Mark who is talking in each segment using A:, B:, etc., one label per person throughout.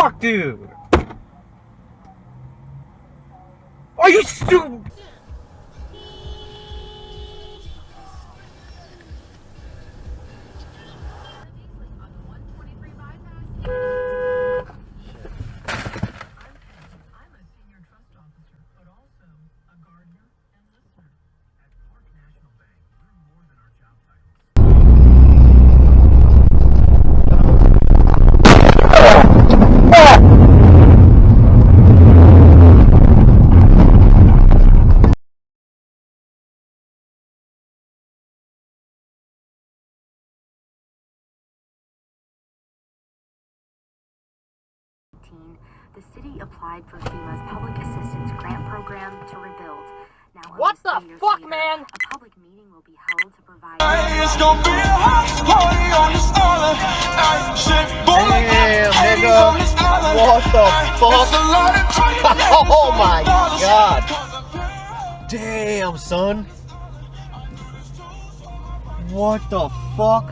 A: fuck, dude? Are you stupid?
B: The city applied for FEMA's Public Assistance Grant Program to rebuild. Now,
A: What the fuck, man?
B: A public meeting will be held to provide.
C: It's gonna be a house party on this island.
A: Damn, nigga. What the fuck? Oh my god. Damn, son. What the fuck?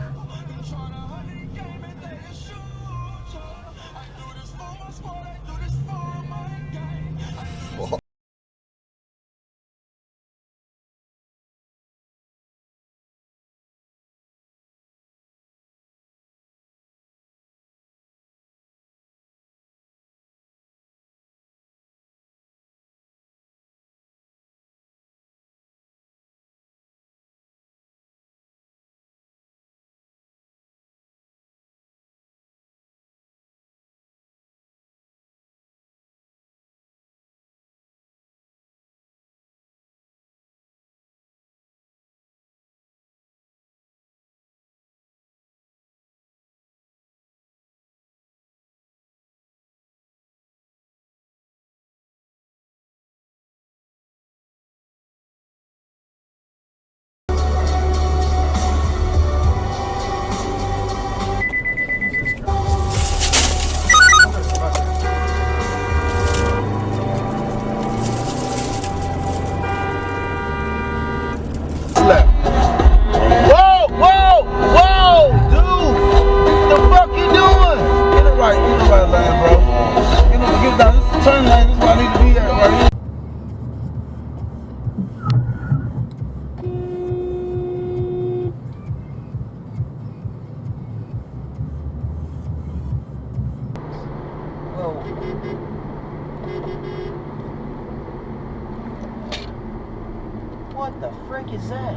A: Whoa, whoa, whoa, dude! What the fuck you doing?
D: In the right lane, bro. You know, get down. This is the turn lane. This is where I need to be at right here.
A: Whoa. What the frick is that?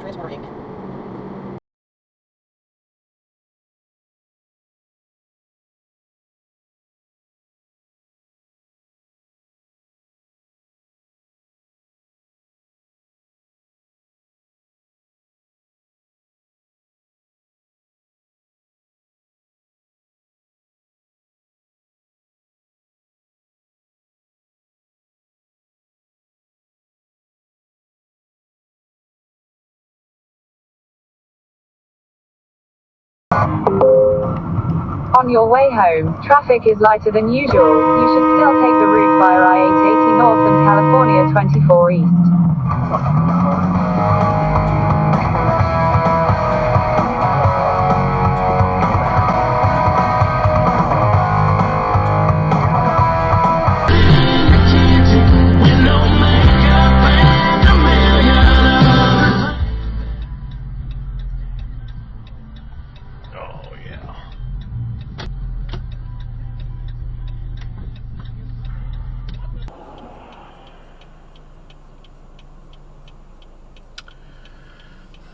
A: Transport Inc.
E: On your way home, traffic is lighter than usual. You should still take the route via I-880 North and California 24 East.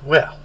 A: Well.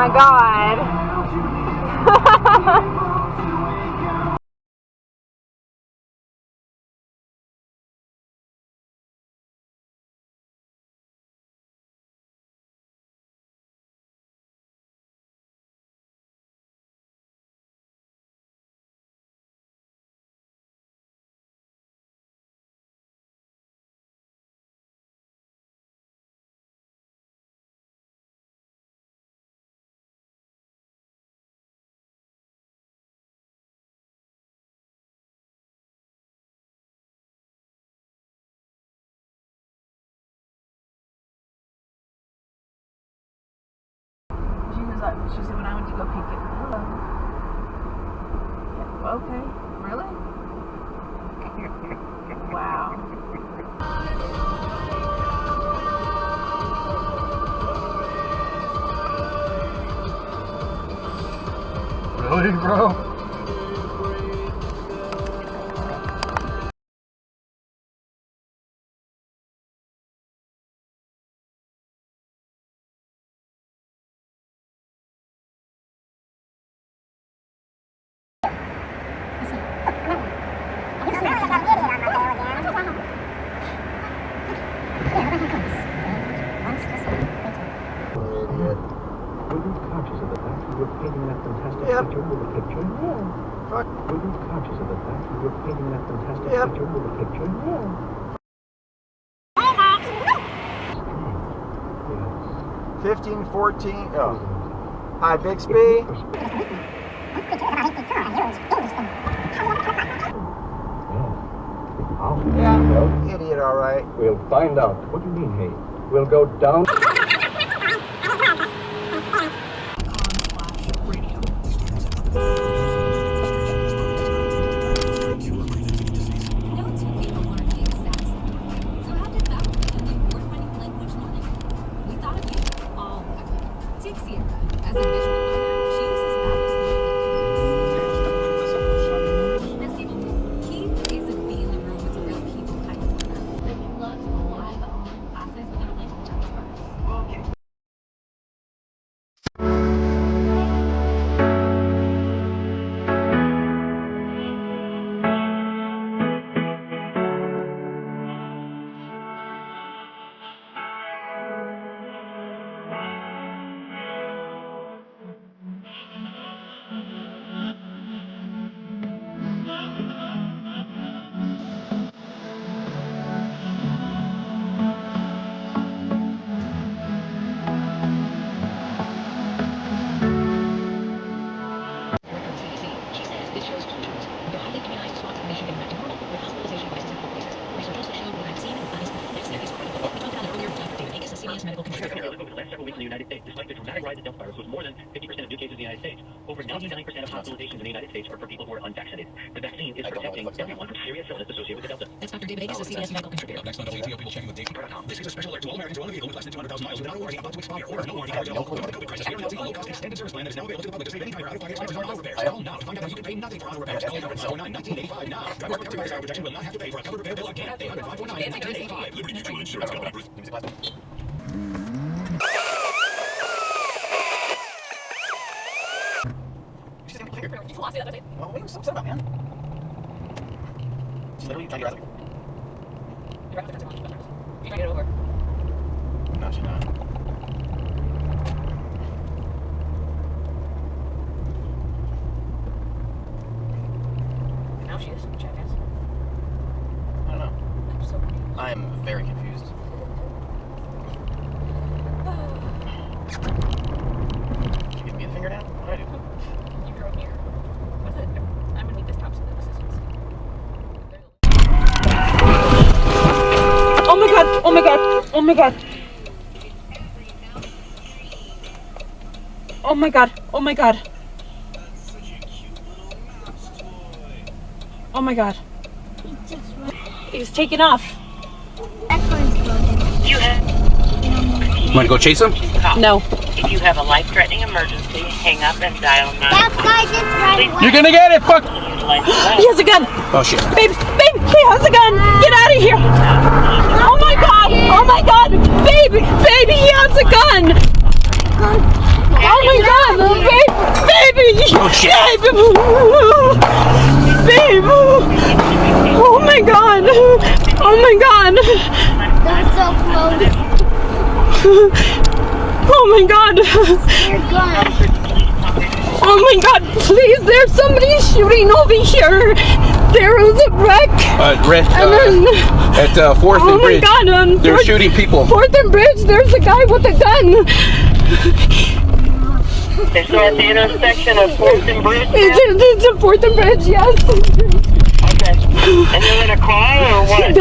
E: my god.
F: She said when I went to go pick it. Hello. Yeah, okay. Really? Wow.
A: Really, bro?
G: Were you conscious of the fact you were painting that fantastic picture with a picture? Yeah.
A: Fuck.
G: Were you conscious of the fact you were painting that fantastic picture with a picture? Yeah.
A: 15, 14. Oh. Hi, Bixby. Yeah, idiot, all right.
G: We'll find out. What do you mean, hey? We'll go down.
H: in the United States, despite the dramatic rise of Delta virus, with more than 50% of new cases in the United States. Over 99% of hospitalizations in the United States are for people who are unvaccinated. The vaccine is protecting everyone from serious illness associated with the Delta. That's Dr. David Akes, a CBS medical contributor. Next on WTO, people checking with Dave.com. This is a special alert to all Americans who own a vehicle with less than 200,000 miles without a warranty about to expire, or no warranty coverage eligible for the COVID crisis. We are announcing a low-cost extended service plan that is now available to the public to save any tire out-of-pocket expenses on auto repairs. Call now to find out how you can pay nothing for auto repairs. Call 800-449-1985 now. Drivers protected by this auto protection will not have to pay for a covered repair bill again. 800-549-1985. Liberty Mutual Insurance Company.
A: Well, what are you so upset about, man? She's literally trying to get out of here.
F: You get over.
A: No, she's not.
F: Now she is. Jackass.
A: I don't know.
F: I'm so confused.
A: I am very confused. Did you give me the finger now? What do I do?
F: You drove here. What's it? I'm gonna need this top assistance.
E: Oh my god! Oh my god! Oh my god! Oh my god! Oh my god! Oh my god! He's taking off.
I: You want to go chase him?
E: No.
J: If you have a life-threatening emergency, hang up and dial 911.
C: That guy just ran away.
I: You're gonna get it, fuck!
E: He has a gun!
I: Oh shit.
E: Babe! Babe! He has a gun! Get out of here! Oh my god! Oh my god! Babe! Baby! He has a gun! Oh my god!
I: Oh shit!
F: Babe! Oh my god! Oh my god!
K: That's so close.
F: Oh my god!
K: You're gone.
F: Oh my god, please, there's somebody shooting over here. There was a wreck.
I: At
F: Oh
I: 4th and
F: my
I: Bridge.
F: god,
I: They're shooting people.
F: 4th and Bridge, there's a guy with a gun.
J: So at the intersection of 4th and Bridge?
F: It's a 4th and Bridge, yes.
J: Okay. And they're in a car or what?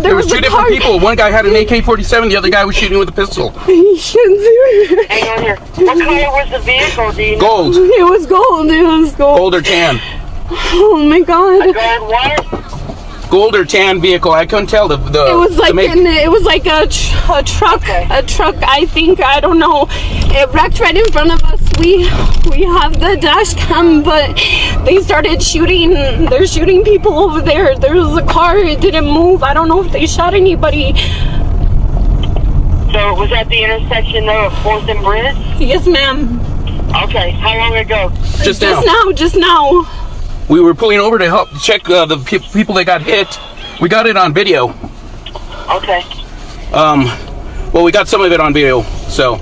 F: There
I: was two different people. One guy had an AK-47, the other guy was shooting with a pistol.
F: He shouldn't do it.
J: Hang on here. What color was the vehicle, do you know?
I: Gold.
F: It was gold, it was gold.
I: Gold or tan.
F: Oh my god.
J: A gold what?
I: Gold or tan vehicle. I couldn't tell the
F: It was like it was like a truck,
J: Okay.
F: a truck. I think, I don't know. It wrecked right in front of us. We have the dash cam, but they started shooting. They're shooting people over there. There was a car. It didn't move. I don't know if they shot anybody.
J: So it was at the intersection of 4th and Bridge?
F: Yes, ma'am.
J: Okay. How long ago?
I: Just now.
F: Just now.
I: We were pulling over to help check the people that got hit. We got it on video.
J: Okay.
I: Well, we got some of it on video, so.